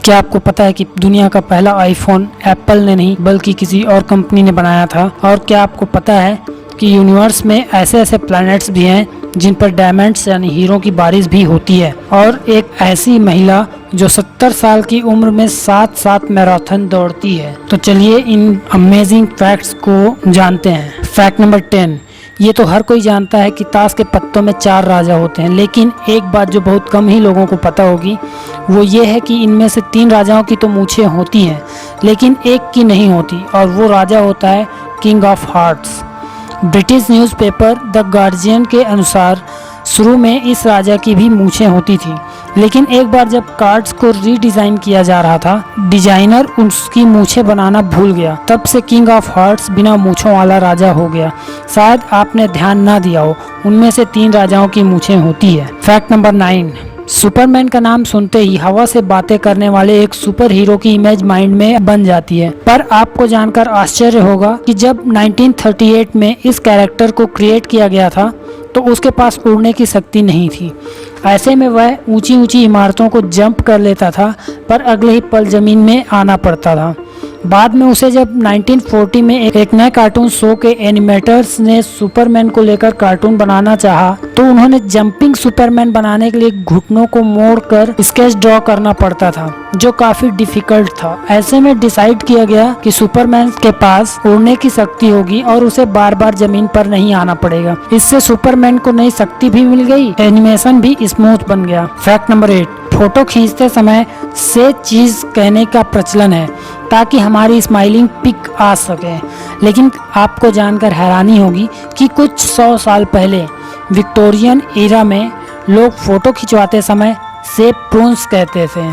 क्या आपको पता है कि दुनिया का पहला आईफोन एप्पल ने नहीं बल्कि किसी और कंपनी ने बनाया था? और क्या आपको पता है कि यूनिवर्स में ऐसे ऐसे प्लैनेट्स भी हैं जिन पर डायमंड्स यानी हीरो की बारिश भी होती है? और एक ऐसी महिला जो 70 साल की उम्र में 7 मैराथन दौड़ती है। तो चलिए इन अमेजिंग फैक्ट्स को जानते हैं। फैक्ट नंबर 10, ये तो हर कोई जानता है कि ताश के पत्तों में 4 राजा होते हैं, लेकिन एक बात जो बहुत कम ही लोगों को पता होगी वो ये है कि इनमें से 3 राजाओं की तो मूछें होती हैं, लेकिन एक की नहीं होती, और वो राजा होता है king of hearts. British newspaper the guardian के अनुसार शुरू में इस राजा की भी मूछें होती थी, लेकिन एक बार जब कार्ड्स को रीडिज़ाइन किया जा रहा था, डिजाइनर उसकी मूछें बनाना भूल गया। तब से किंग ऑफ हार्ट्स बिना मूछों वाला राजा हो गया। शायद आपने ध्यान ना दिया हो, उनमें से 3 राजाओं की मूछें होती है। फैक्ट नंबर 9, सुपरमैन का नाम सुनते ही हवा से बातें करने वाले एक सुपर हीरो की इमेज माइंड में बन जाती है। पर आपको जानकर आश्चर्य होगा कि जब 1938 में इस कैरेक्टर को क्रिएट किया गया था तो उसके पास उड़ने की शक्ति नहीं थी। ऐसे में वह ऊंची ऊंची इमारतों को जंप कर लेता था, पर अगले ही पल जमीन में आना पड़ता था। बाद में उसे जब 1940 में एक नए कार्टून शो के एनिमेटर्स ने सुपरमैन को लेकर कार्टून बनाना चाहा, तो उन्होंने जंपिंग सुपरमैन बनाने के लिए घुटनों को मोड़कर स्केच ड्रॉ करना पड़ता था, जो काफी डिफिकल्ट था। ऐसे में डिसाइड किया गया कि सुपरमैन के पास उड़ने की शक्ति होगी और उसे बार बार जमीन पर नहीं आना पड़ेगा। इससे सुपरमैन को नई शक्ति भी मिल गई, एनिमेशन भी स्मूथ बन गया। फैक्ट नंबर 8, फोटो खींचते समय से चीज कहने का प्रचलन है ताकि हमारी स्माइलिंग पिक आ सके, लेकिन आपको जानकर हैरानी होगी कि कुछ 100 साल पहले विक्टोरियन एरा में लोग फोटो खिंचवाते समय से प्रून्स कहते थे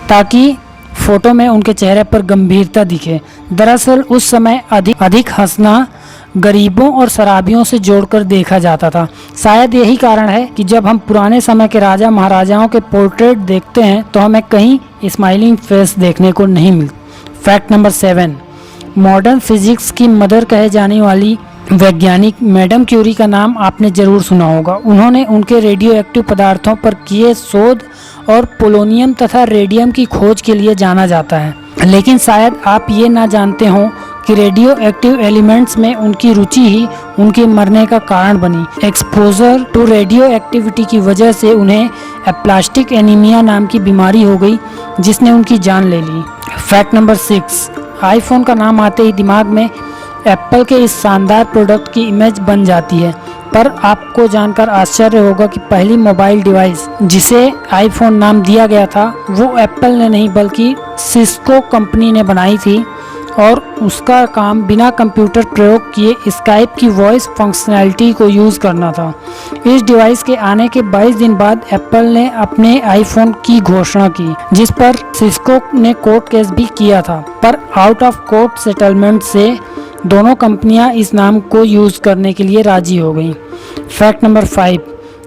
ताकि फोटो में उनके चेहरे पर गंभीरता दिखे। दरअसल उस समय अधिक हंसना गरीबों और शराबियों से जोड़कर देखा जाता था। शायद यही कारण है कि जब हम पुराने समय के राजा महाराजाओं के पोर्ट्रेट देखते हैं तो हमें कहीं स्माइलिंग फेस देखने को नहीं मिलती। फैक्ट नंबर 7, मॉडर्न फिजिक्स की मदर कहे जाने वाली वैज्ञानिक मैडम क्यूरी का नाम आपने जरूर सुना होगा। उन्होंने उनके रेडियो एक्टिव पदार्थों पर किए शोध और पोलोनियम तथा रेडियम की खोज के लिए जाना जाता है, लेकिन शायद आप ये ना जानते हो कि रेडियो एक्टिव एलिमेंट्स में उनकी रुचि ही उनके मरने का कारण बनी। एक्सपोजर टू रेडियो एक्टिविटी की वजह से उन्हें एप्लास्टिक एनीमिया नाम की बीमारी हो गई, जिसने उनकी जान ले ली। फैक्ट नंबर 6, आईफोन का नाम आते ही दिमाग में एप्पल के इस शानदार प्रोडक्ट की इमेज बन जाती है, पर आपको जानकर आश्चर्य होगा कि पहली मोबाइल डिवाइस जिसे आईफोन नाम दिया गया था वो एप्पल ने नहीं बल्कि सिस्को कंपनी ने बनाई थी, और उसका काम बिना कंप्यूटर प्रयोग किए स्काइप की वॉइस फंक्शनैलिटी को यूज़ करना था। इस डिवाइस के आने के 22 दिन बाद एप्पल ने अपने आईफोन की घोषणा की, जिस पर सिस्को ने कोर्ट केस भी किया था, पर आउट ऑफ कोर्ट सेटलमेंट से दोनों कंपनियां इस नाम को यूज़ करने के लिए राजी हो गईं। फैक्ट नंबर 5,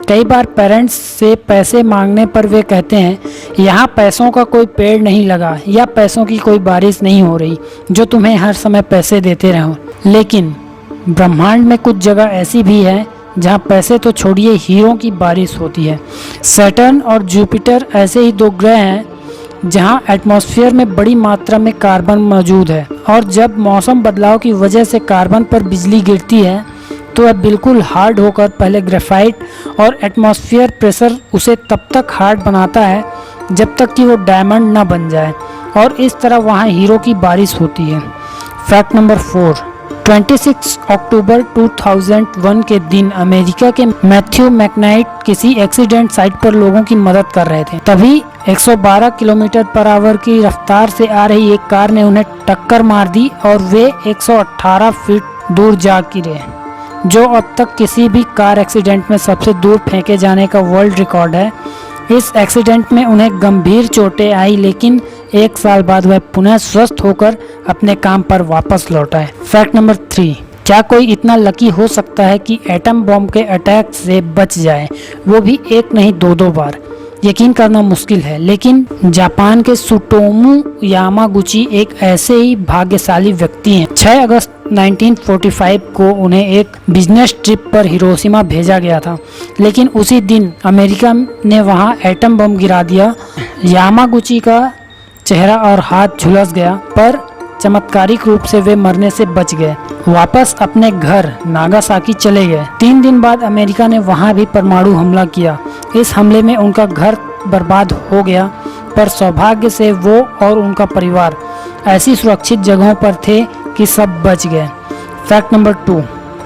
कई बार पेरेंट्स से पैसे मांगने पर वे कहते हैं यहाँ पैसों का कोई पेड़ नहीं लगा या पैसों की कोई बारिश नहीं हो रही जो तुम्हें हर समय पैसे देते रहो। लेकिन ब्रह्मांड में कुछ जगह ऐसी भी है जहाँ पैसे तो छोड़िए हीरो की बारिश होती है। सैटर्न और जुपिटर ऐसे ही 2 ग्रह हैं जहाँ एटमॉस्फेयर में बड़ी मात्रा में कार्बन मौजूद है, और जब मौसम बदलाव की वजह से कार्बन पर बिजली गिरती है तो वह बिल्कुल हार्ड होकर पहले ग्रेफाइट और एटमॉस्फेयर प्रेशर उसे तब तक हार्ड बनाता है जब तक कि वो डायमंड ना बन जाए, और इस तरह वहाँ हीरो की बारिश होती है। फैक्ट नंबर 4, 26 अक्टूबर 2001 के दिन अमेरिका के मैथ्यू मैकनाइट किसी एक्सीडेंट साइट पर लोगों की मदद कर रहे थे। तभी 112 किलोमीटर पर आवर की रफ्तार से आ रही एक कार ने उन्हें टक्कर मार दी और वे 118 फीट दूर जा गिरे, जो अब तक किसी भी कार एक्सीडेंट में सबसे दूर फेंके जाने का वर्ल्ड रिकॉर्ड है। इस एक्सीडेंट में उन्हें गंभीर चोटें आई, लेकिन 1 साल बाद वह पुनः स्वस्थ होकर अपने काम पर वापस लौट आए। फैक्ट नंबर 3, क्या कोई इतना लकी हो सकता है कि एटम बॉम्ब के अटैक से बच जाए, वो भी 1 नहीं 2 बार? यकीन करना मुश्किल है, लेकिन जापान के सुटोमू यामागुची एक ऐसे ही भाग्यशाली व्यक्ति हैं। 6 अगस्त 1945 को उन्हें एक बिजनेस ट्रिप पर हिरोशिमा भेजा गया था, लेकिन उसी दिन अमेरिका ने वहां एटम बम गिरा दिया। यामागुची का चेहरा और हाथ झुलस गया, पर चमत्कारिक रूप से वे मरने से बच गए। वापस अपने घर नागासाकी चले गए। 3 दिन बाद अमेरिका ने वहां भी परमाणु हमला किया। इस हमले में उनका घर बर्बाद हो गया, पर सौभाग्य से वो और उनका परिवार ऐसी सुरक्षित जगहों पर थे कि सब बच गए। फैक्ट नंबर 2,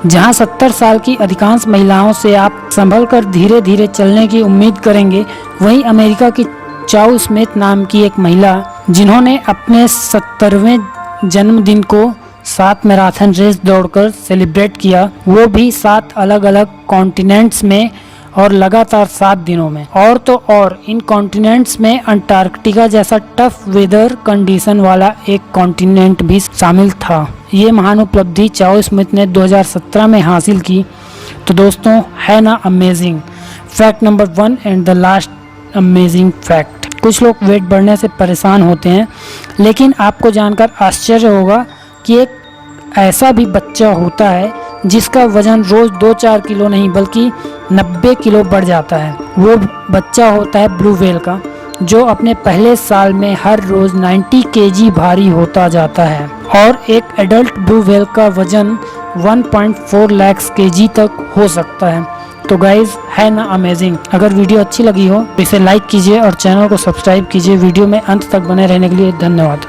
जहां 70 साल की अधिकांश महिलाओं से आप संभल कर धीरे धीरे चलने की उम्मीद करेंगे, वहीं अमेरिका की चाउ स्मिथ नाम की एक महिला, जिन्होंने अपने 70वें जन्मदिन को 7 मैराथन रेस दौड़कर सेलिब्रेट किया, वो भी 7 अलग अलग कॉन्टिनेंट्स में और लगातार 7 दिनों में। और तो और इन कॉन्टिनेंट्स में अंटार्कटिका जैसा टफ वेदर कंडीशन वाला एक कॉन्टिनेंट भी शामिल था। ये महान उपलब्धि चाउ स्मिथ ने 2017 में हासिल की। तो दोस्तों, है ना amazing. Fact number 1 and the last amazing fact. कुछ लोग वेट बढ़ने से परेशान होते हैं, लेकिन आपको जानकर आश्चर्य होगा कि एक ऐसा भी बच्चा होता है जिसका वजन रोज 2-4 किलो नहीं बल्कि 90 किलो बढ़ जाता है। वो बच्चा होता है ब्लू व्हेल का, जो अपने पहले साल में हर रोज 90 केजी भारी होता जाता है। और एक एडल्ट ब्लू व्हेल का वजन 1.4 लाख केजी तक हो सकता है। तो गाइज, है ना अमेजिंग। अगर वीडियो अच्छी लगी हो तो इसे लाइक कीजिए और चैनल को सब्सक्राइब कीजिए। वीडियो में अंत तक बने रहने के लिए धन्यवाद।